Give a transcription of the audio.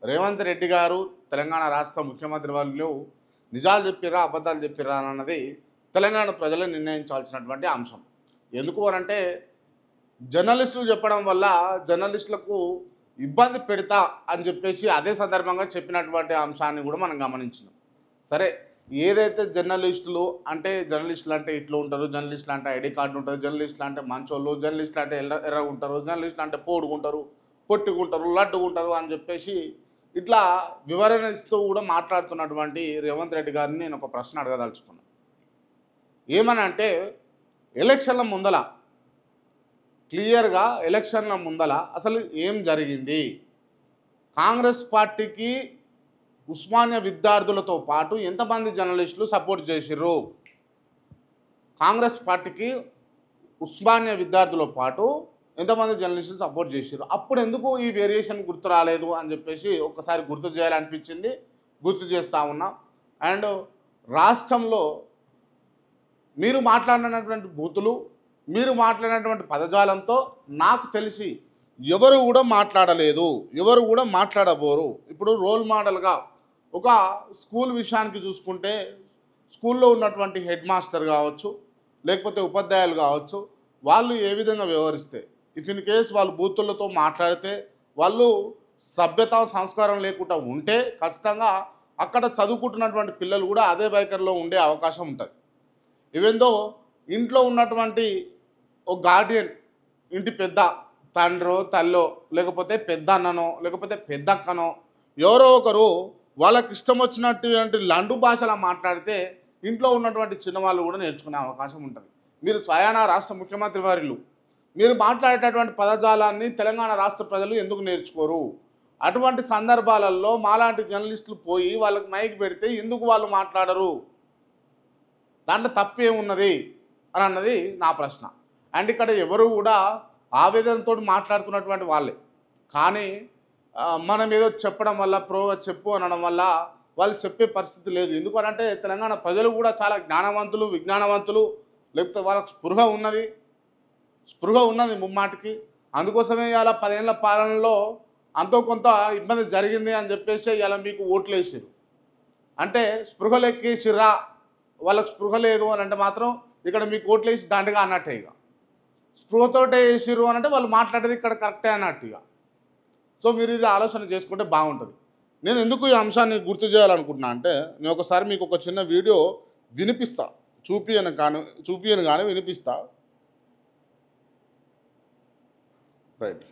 రేవంత్ రెడ్డి గారు తెలంగాణ రాష్ట్ర ముఖ్యమంత్రి వాళ్ళు నిజాలు చెప్పిరా అబద్ధాలు చెప్పిరా అన్నది తెలంగాణ ప్రజలు నిర్ణయించాల్సినటువంటి అంశం. ఎందుకు అనంటే జర్నలిస్టులు చెప్పడం వల్ల జర్నలిస్టులకు ఇబ్బంది పెడతా అని చెప్పేసి అదే సందర్భంగా చెప్పినటువంటి అంశాన్ని కూడా మనం గమనించినాం. సరే, ఏదైతే జర్నలిస్టులు అంటే ఇట్లా ఉంటారు, జర్నలిస్టులు అంటే ఐడి కార్డు ఉంటుంది, జర్నలిస్టులు అంటే మంచోళ్ళు, జర్నలిస్టులు అంటే ఎర్రగా ఉంటారు, జర్నలిస్టులు అంటే పోడుకుంటారు, పొట్టుకుంటారు, లడ్డుకుంటారు అని చెప్పేసి ఇట్లా వివరణ ఇస్తూ కూడా మాట్లాడుతున్నటువంటి రేవంత్ రెడ్డి గారిని నేను ఒక ప్రశ్న అడగదలుచుకున్నాను. ఏమనంటే ఎలక్షన్ల ముందల క్లియర్గా ఎలక్షన్ల ముందల అసలు ఏం జరిగింది? కాంగ్రెస్ పార్టీకి ఉస్మానియా విద్యార్థులతో పాటు ఎంతమంది జర్నలిస్టులు సపోర్ట్ చేసిర్రు? కాంగ్రెస్ పార్టీకి ఉస్మానియా విద్యార్థులతో పాటు ఎంతమంది జర్నలిస్టులు సపోర్ట్ చేసిర్రు? అప్పుడు ఎందుకు ఈ వేరియేషన్ గుర్తు రాలేదు అని చెప్పేసి ఒక్కసారి గుర్తు చేయాలనిపించింది, గుర్తు చేస్తూ ఉన్నా. అండ్ రాష్ట్రంలో మీరు మాట్లాడినటువంటి బూతులు, మీరు మాట్లాడినటువంటి పదజాలంతో నాకు తెలిసి ఎవరు కూడా మాట్లాడలేదు, ఎవరు కూడా మాట్లాడబోరు. ఇప్పుడు రోల్ మోడల్గా ఒక స్కూల్ విషయానికి చూసుకుంటే స్కూల్లో ఉన్నటువంటి హెడ్ మాస్టర్ కావచ్చు, లేకపోతే ఉపాధ్యాయులు కావచ్చు, వాళ్ళు ఏ విధంగా వ్యవహరిస్తే, ఇఫ్ ఇన్ కేస్ వాళ్ళు బూతులతో మాట్లాడితే, వాళ్ళు సభ్యత సంస్కారం లేకుండా ఉంటే ఖచ్చితంగా అక్కడ చదువుకుంటున్నటువంటి పిల్లలు కూడా అదే వైఖరిలో ఉండే అవకాశం ఉంటుంది. ఈవెందో ఇంట్లో ఉన్నటువంటి ఒక గార్డియన్, ఇంటి పెద్ద తండ్రో తల్లో లేకపోతే పెద్ద అన్ననో లేకపోతే పెద్ద అక్కనో ఎవరో ఒకరు వాళ్ళకి ఇష్టం వచ్చినటువంటి లండు భాషలా మాట్లాడితే ఇంట్లో ఉన్నటువంటి చిన్నవాళ్ళు కూడా నేర్చుకునే అవకాశం ఉంటుంది. మీరు స్వయానా రాష్ట్ర ముఖ్యమంత్రి వారిలు మీరు మాట్లాడేటటువంటి పదజాలాన్ని తెలంగాణ రాష్ట్ర ప్రజలు ఎందుకు నేర్చుకోరు? అటువంటి సందర్భాలలో మాలాంటి జర్నలిస్టులు పోయి వాళ్ళకి మైక్ పెడితే ఎందుకు వాళ్ళు మాట్లాడరు? దాంట్లో తప్పేమున్నది అని అన్నది నా ప్రశ్న. అండ్ ఇక్కడ ఎవరు కూడా ఆవేదనతో మాట్లాడుతున్నటువంటి వాళ్ళే, కానీ మనం ఏదో చెప్పడం వల్ల ప్రోగా చెప్పు అనడం వల్ల వాళ్ళు చెప్పే పరిస్థితి లేదు. ఎందుకనంటే తెలంగాణ ప్రజలు కూడా చాలా జ్ఞానవంతులు, విజ్ఞానవంతులు, లేకపోతే వాళ్ళకి స్పృహ ఉన్నది ముమ్మాటికి. అందుకోసమే ఇలా 10 ఏళ్ల పాలనలో అంతో కొంత ఇబ్బంది జరిగింది అని చెప్పేసి ఇలా మీకు ఓట్లు వేసారు. అంటే స్పృహలు ఎక్కేసిర్రా, వాళ్ళకి స్పృహ లేదు అని అంటే మాత్రం ఇక్కడ మీకు ఓట్లు వేసి దండగా అన్నట్టే. ఇక స్పృహతోటే వేసిర్రు అని అంటే వాళ్ళు మాట్లాడేది ఇక్కడ కరెక్టే అన్నట్టు. ఇక సో మీరు ఇది ఆలోచన చేసుకుంటే బాగుంటుంది. నేను ఎందుకు ఈ అంశాన్ని గుర్తు చేయాలనుకుంటున్నా అంటే, నేను ఒకసారి మీకు ఒక చిన్న వీడియో వినిపిస్తా, చూపియను కానీ వినిపిస్తా. రైట్.